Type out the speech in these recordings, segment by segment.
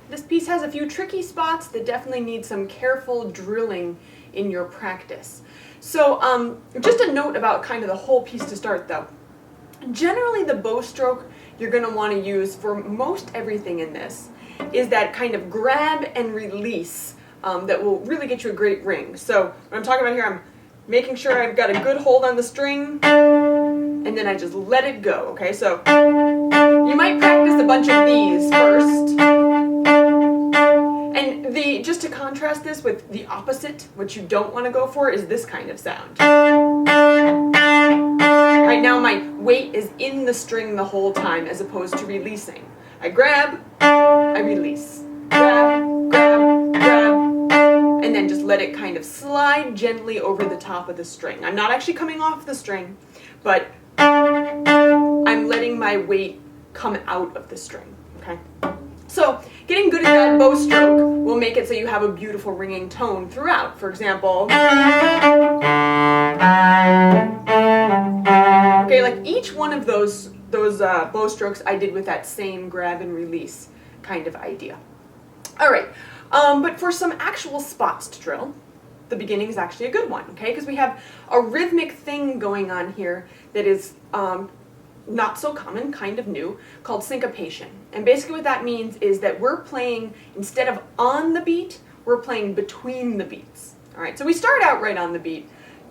This piece has a few tricky spots that definitely need some careful drilling in your practice. So just a note about kind of the whole piece to start though. Generally the bow stroke you're going to want to use for most everything in this is that kind of grab and release that will really get you a great ring. So what I'm talking about here, I'm making sure I've got a good hold on the string and then I just let it go, okay? So you might practice a bunch of these first. And just to contrast this with the opposite, what you don't want to go for is this kind of sound. Right now my weight is in the string the whole time as opposed to releasing. I grab, I release. Grab, grab, grab, and then just let it kind of slide gently over the top of the string. I'm not actually coming off the string, but I'm letting my weight come out of the string, okay? So getting good at that bow stroke will make it so you have a beautiful ringing tone throughout. For example, okay, like each one of those bow strokes I did with that same grab and release kind of idea. All right, but for some actual spots to drill, the beginning is actually a good one, okay? Because we have a rhythmic thing going on here that is not so common, kind of new, called syncopation. And basically what that means is that we're playing, instead of on the beat, we're playing between the beats. All right, so we start out right on the beat.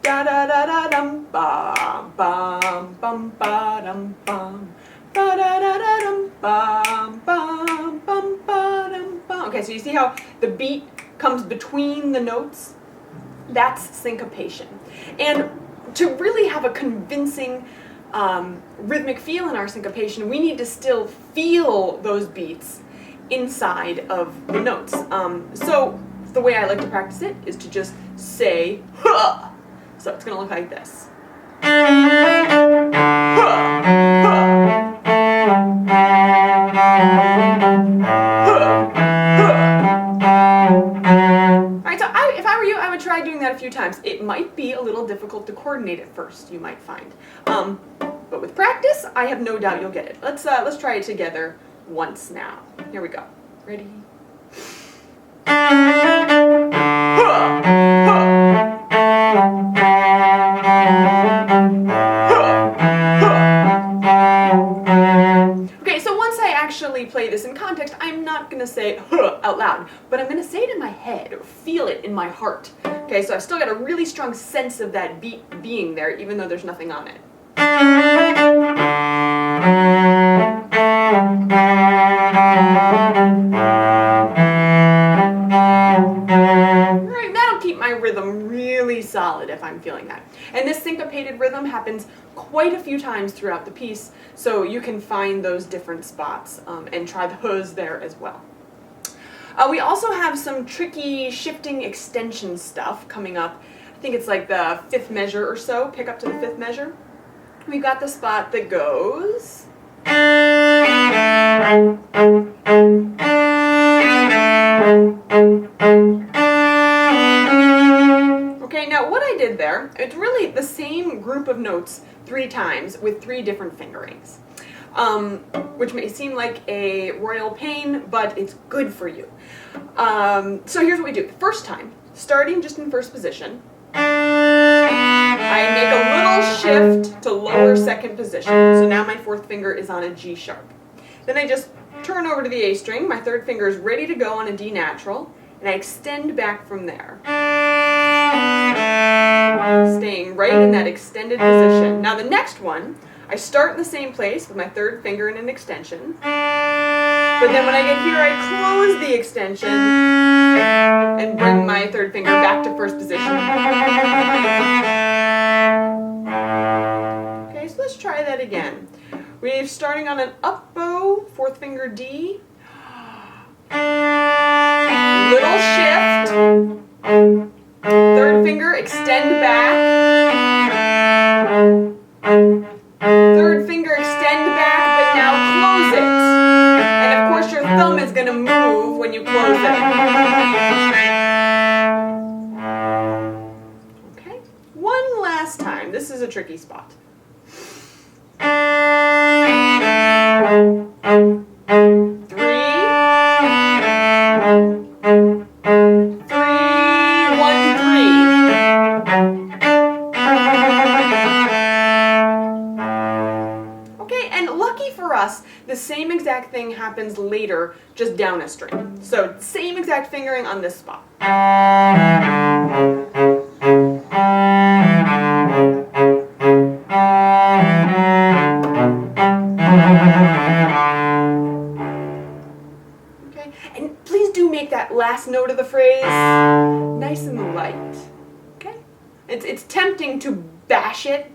Da da da da dum bum bum bum ba dum bum ba da da da dum bum bum bum ba dum bum. Okay, so you see how the beat comes between the notes? That's syncopation. And to really have a convincing rhythmic feel in our syncopation, we need to still feel those beats inside of the notes. So the way I like to practice it is to just say, huh. So it's going to look like this. Alright, so if I were you, I would try doing that a few times. It might be a little difficult to coordinate at first, you might find. But with practice, I have no doubt you'll get it. Let's try it together once now. Here we go. Ready? Okay, so once I actually play this in context, I'm not going to say huh out loud, but I'm going to say it in my head or feel it in my heart. Okay, so I've still got a really strong sense of that beat being there, even though there's nothing on it. Alright, that'll keep my rhythm really solid if I'm feeling that. And this syncopated rhythm happens quite a few times throughout the piece, so you can find those different spots and try the huzz there as well. We also have some tricky shifting extension stuff coming up. I think it's like the fifth measure or so, pick up to the fifth measure. We've got the spot that goes. Okay, now what I did there, it's really the same group of notes 3 times with 3 different fingerings. Which may seem like a royal pain, but it's good for you. So here's what we do. The first time, starting just in first position, I make a little shift to lower second position. So now my 4th finger is on a G sharp. Then I just turn over to the A string. My 3rd finger is ready to go on a D natural, and I extend back from there. Staying right in that extended position. Now the next one, I start in the same place with my 3rd finger in an extension. But then when I get here, I close the extension and bring my 3rd finger back to first position. Okay, so let's try that again. We're starting on an up bow, 4th finger D. Little shift. 3rd finger, extend back. 3rd finger, extend back, but now close it. And of course your thumb is going to move when you close it. Okay, one last time. This is a tricky spot. 3, exact thing happens later, just down a string. So same exact fingering on this spot. Okay, and please do make that last note of the phrase nice and light. Okay, it's tempting to bash it,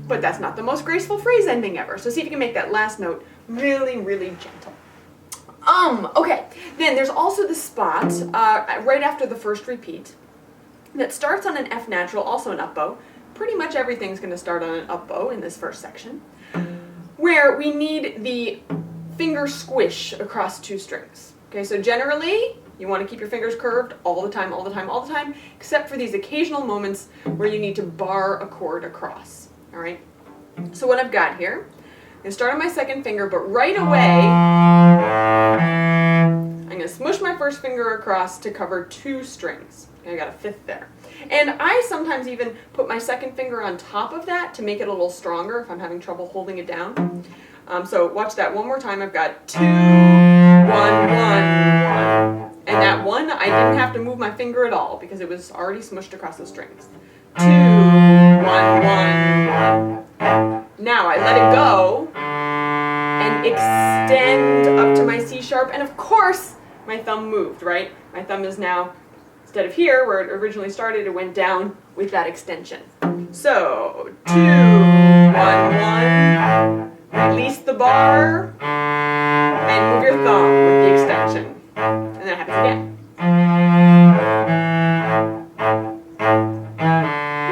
but that's not the most graceful phrase ending ever. So see if you can make that last note really, really gentle. Okay, then there's also the spot right after the first repeat that starts on an F natural, also an up bow. Pretty much everything's going to start on an up bow in this first section, where we need the finger squish across two strings. Okay, so generally you want to keep your fingers curved all the time, all the time, all the time, except for these occasional moments where you need to bar a chord across. All right, so what I've got here, I'm going to start on my second finger, but right away I'm going to smush my first finger across to cover two strings. Okay, I got a fifth there. And I sometimes even put my second finger on top of that to make it a little stronger if I'm having trouble holding it down. So watch that one more time. I've got 2, 1, 1, 1. And that 1, I didn't have to move my finger at all because it was already smushed across the strings. 2, 1, 1. Now I let it go and extend up to my C sharp. And of course, my thumb moved, right? My thumb is now, instead of here where it originally started, it went down with that extension. So 2, 1, 1. Release the bar and move your thumb with the extension. And then it happens again.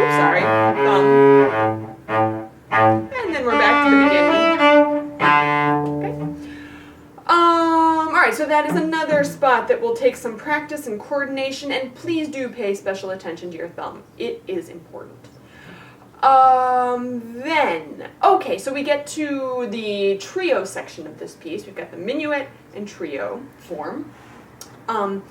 Oops, sorry. Thumb. And then we're back to the beginning. Okay. Alright, so that is another spot that will take some practice and coordination, and please do pay special attention to your thumb. It is important. Okay, so we get to the trio section of this piece. We've got the minuet and trio form. Well,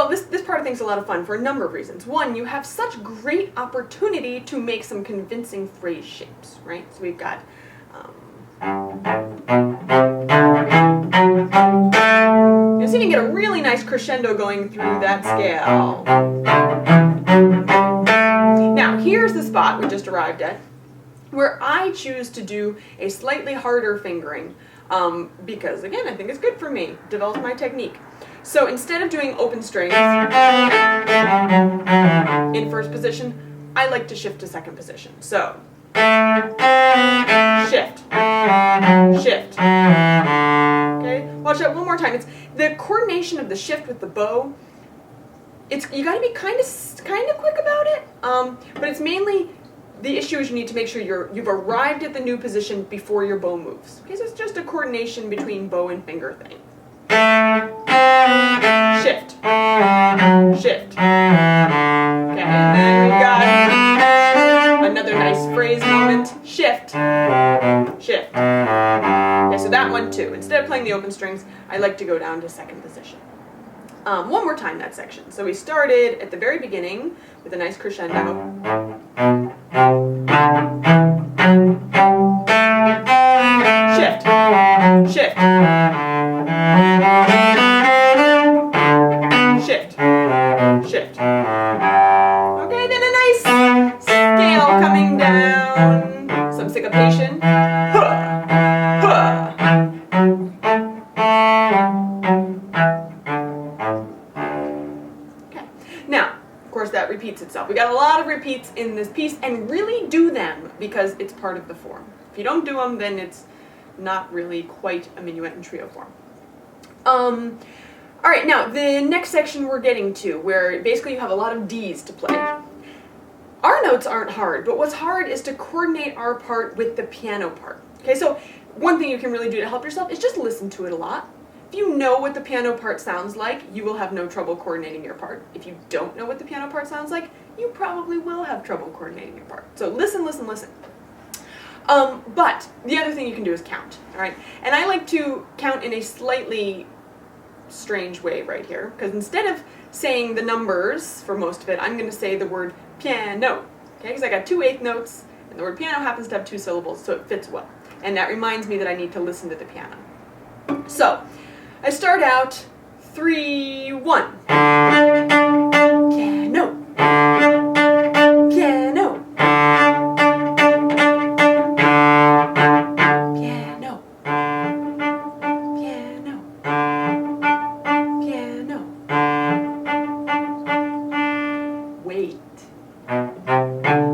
this part of things is a lot of fun for a number of reasons. One, you have such great opportunity to make some convincing phrase shapes, right? So we've got, you see, you can get a really nice crescendo going through that scale. Now, here's the spot we just arrived at, where I choose to do a slightly harder fingering, because, again, I think it's good for me, develop my technique. So instead of doing open strings in first position, I like to shift to second position. So, shift, shift. Okay, watch that one more time. It's the coordination of the shift with the bow. You got to be kind of quick about it, but it's mainly the issue is you need to make sure you've arrived at the new position before your bow moves. Okay, so it's just a coordination between bow and finger thing. Shift, shift. Okay, and then we've got another nice phrase moment. Shift, shift. Okay, so that one too. Instead of playing the open strings, I like to go down to second position. One more time that section. So we started at the very beginning with a nice crescendo. Shift, shift. Shift, shift. Okay, then a nice scale coming down. Some syncopation. That repeats itself. We got a lot of repeats in this piece, and really do them because it's part of the form. If you don't do them, then it's not really quite a minuet and trio form. Alright, now the next section we're getting to, where basically you have a lot of D's to play. Our notes aren't hard, but what's hard is to coordinate our part with the piano part. Okay, so one thing you can really do to help yourself is just listen to it a lot. If you know what the piano part sounds like, you will have no trouble coordinating your part. If you don't know what the piano part sounds like, you probably will have trouble coordinating your part. So listen, listen, listen. But the other thing you can do is count, all right? And I like to count in a slightly strange way right here, because instead of saying the numbers for most of it, I'm going to say the word piano, okay? Because I got 2 eighth notes And the word piano happens to have 2 syllables, so it fits well. And that reminds me that I need to listen to the piano. So, I start out 3, 1. Piano. Piano. Piano. Piano. Piano. Wait.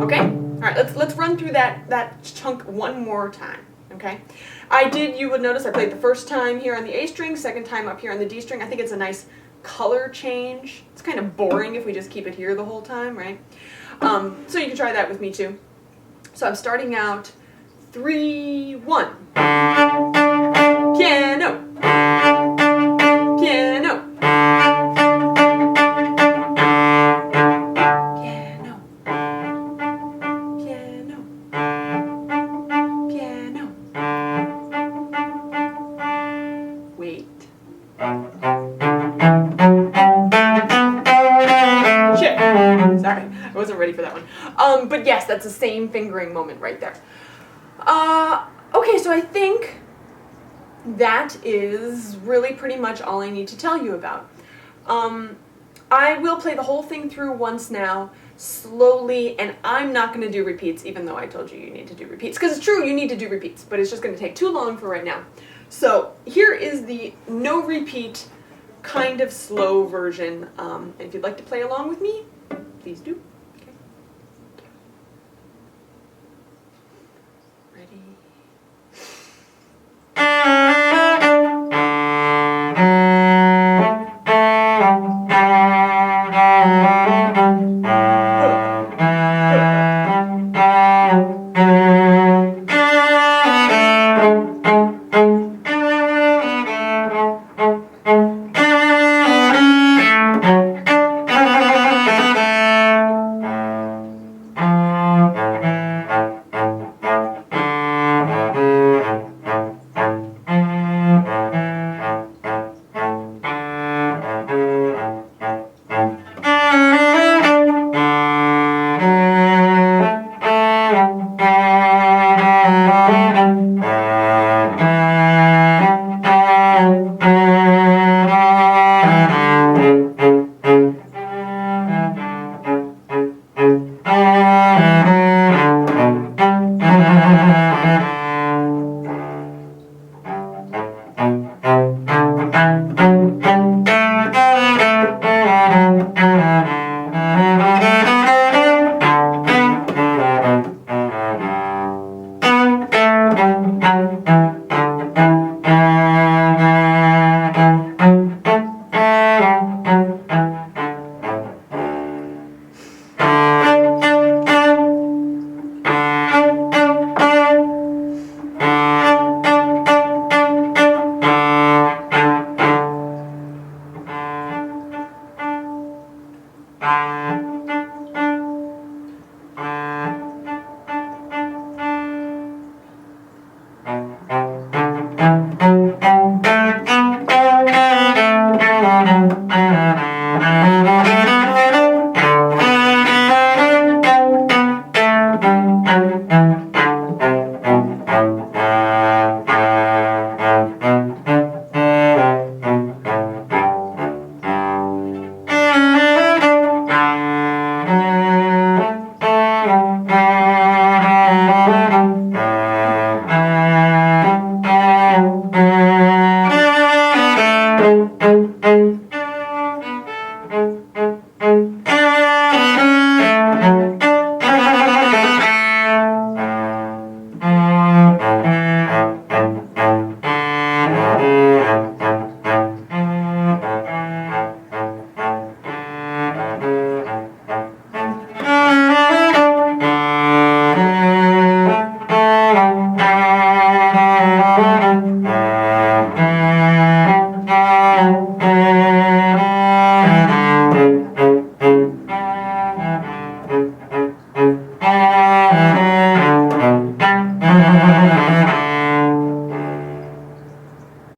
Okay? Alright, let's run through that chunk one more time. Okay? You would notice I played the first time here on the A string, second time up here on the D string. I think it's a nice color change. It's kind of boring if we just keep it here the whole time, right? So you can try that with me too. So I'm starting out 3, 1. Piano. Piano. Piano. Piano. Piano. Wait. Shit. Sorry, I wasn't ready for that one. But yes, that's the same fingering moment right there. Okay, so I think that is really pretty much all I need to tell you about. I will play the whole thing through once now, slowly, and I'm not going to do repeats, even though I told you need to do repeats. Because it's true, you need to do repeats, but it's just going to take too long for right now. So here is the no repeat, kind of slow version. And if you'd like to play along with me, please do. Okay. Ready?